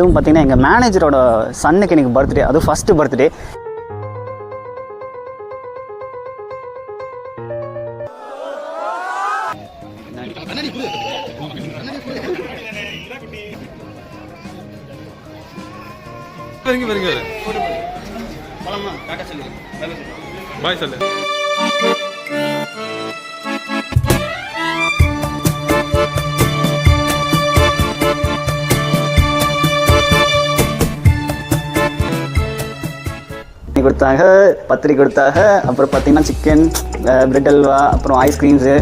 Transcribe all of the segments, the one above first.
அதுவும் பார்த்தீங்கன்னா எங்கள் மேனேஜரோட சன்னுக்கு எனக்கு பர்த்டே, அதுவும் ஃபஸ்ட்டு பர்த்டே. பாய் சொல்லு. கொடுத்தாங்க, பத்திரிக்கை கொடுத்தாங்க, அப்புறம் பார்த்தீங்கன்னா சிக்கன், பிரெட் அல்வா, அப்புறம் ஐஸ்கிரீம்ஸு.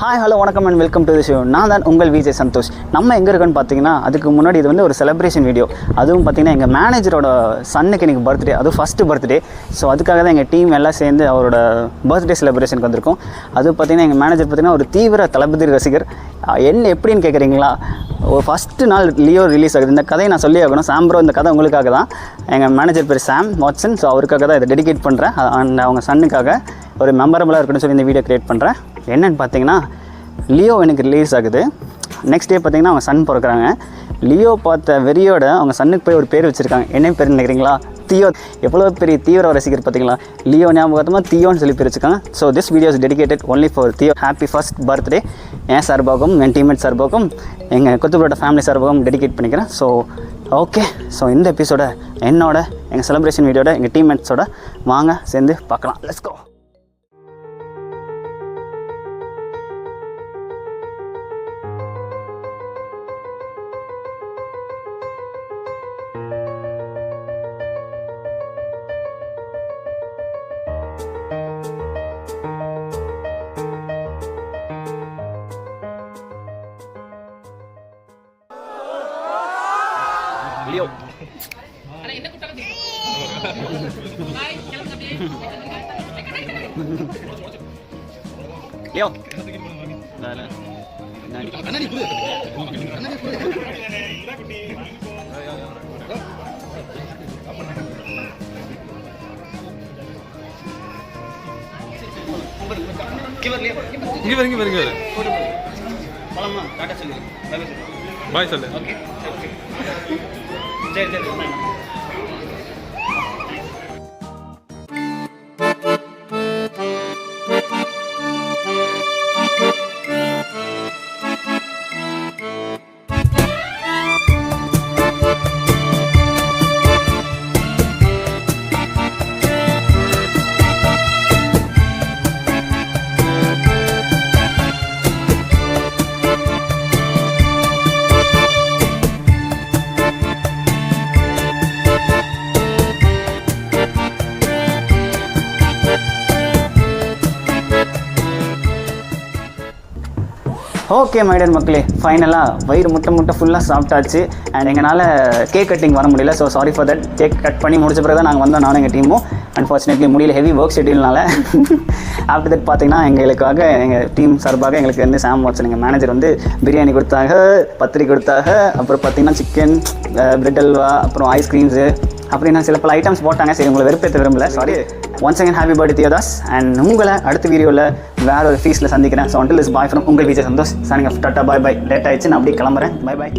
ஹாய் ஹலோ வணக்கம் and welcome to the show. நான் தான் உங்கள் விஜய் சந்தோஷ். நம்ம எங்கே இருக்கோன்னு பார்த்தீங்கன்னா அதுக்கு முன்னாடி இது வந்து ஒரு செலிப்ரேஷன் வீடியோ. அதுவும் பார்த்தீங்கன்னா எங்கள் மேனேஜரோட சன்னுக்கு எனக்கு பர்த்டே, அதுவும் ஃபஸ்ட்டு பர்த்டே. ஸோ அதுக்காக தான் எங்கள் டீம் எல்லாம் சேர்ந்து அவரோட பர்த்டே செலிப்ரேஷனுக்கு வந்திருக்கோம். அதுவும் பார்த்தீங்கன்னா எங்கள் மேனேஜர் பார்த்தீங்கன்னா ஒரு தீவிர தளபதி ரசிகர். என்ன எப்படின்னு கேட்குறீங்களா? ஒரு ஃபஸ்ட்டு நாள் லியோ ரிலீஸ் ஆகுது. இந்த கதையை நான் சொல்லி ஆகணும். சாம் ப்ரோ, இந்த கதை உங்களுக்காக தான். எங்கள் மேனேஜர் பேர் சாம் வாட்சன். ஸோ அவருக்காக தான் இதை டெடிகேட் பண்ணுறேன். அண்ட் அவங்க சன்னுக்காக ஒரு மெமரபுளாக இருக்குன்னு சொல்லி இந்த வீடியோ க்ரியேட் பண்ணுறேன். என்னென்னு பார்த்தீங்கன்னா லியோ எனக்கு ரிலீஸ் ஆகுது. நெக்ஸ்ட் டே பார்த்தீங்கன்னா அவங்க சன் பிறக்கிறாங்க. லியோ பார்த்த வெறியோட அவங்க சன்னுக்கு போய் ஒரு பேர் வச்சுருக்காங்க. என்ன பேர் நினைக்கிறீங்களா? தியோ. எவ்வளோ பெரிய தீவிர ரசிகர் பார்த்தீங்களா? லியோ ஞாபகமாக தியோன்னு சொல்லி பேர் வச்சுருக்காங்க. So this video is dedicated only for Theo. Happy first birthday. என் சார்பாகவும் என் டீம்மேட் சார்பாகவும் எங்கள் கொத்துப்பரோட ஃபேமிலி சார்பாகவும் டெடிகேட் பண்ணிக்கிறேன். ஸோ ஓகே, ஸோ இந்த எபிசோட என்னோட எங்கள் செலிப்ரேஷன் வீடியோட எங்கள் டீம்மேட்ஸோட வாங்க சேர்ந்து பார்க்கலாம். Let's go. லியோ லியோ இங்க வருங்க. பாய் சொல்லு. சரி சரி. ஓகே மைடியர் மக்களே, ஃபைனலாக வயிறு முட்டை ஃபுல்லாக சாப்பிட்டாச்சு. அண்ட் எங்களால் கேக் கட்டிங் வர முடியல. So sorry for that. Cake cut பண்ணி முடிச்ச பிறகு தான் நாங்கள் வந்தோம், நானும் எங்கள் டீமும். அன்ஃபார்ச்சுனேட்லி முடியல, ஹெவி ஒர்க் ஷெட்யூல்னால. ஆஃப்டர் தட் பார்த்தீங்கன்னா எங்களுக்காக எங்கள் டீம் சார்பாக எங்களுக்கு வந்து சாம் வாட்சன் எங்கள் மேனேஜர் வந்து பிரியாணி கொடுத்தாங்க, பத்திரிக்கை கொடுத்தாங்க, அப்புறம் பார்த்தீங்கன்னா சிக்கன், பிரெட் அல்வா, அப்புறம் ஐஸ்கிரீம்ஸு அப்படின்னா சில பல ஐட்டம்ஸ் போட்டாங்க. சரி, உங்களை வெறுப்பேற்ற விரும்பல, sorry. Once again happy birthday Theodas. And உங்களை அடுத்த வீடியோவில் வேற ஒரு ஃபீஸில் சந்திக்கிறேன். So until is bye from உங்கள் Vijay Santhosh. Signing off tata, bye bye. Late ஆயிடுச்சு, நான் அப்படியே கிளம்புறேன். பை பாய்.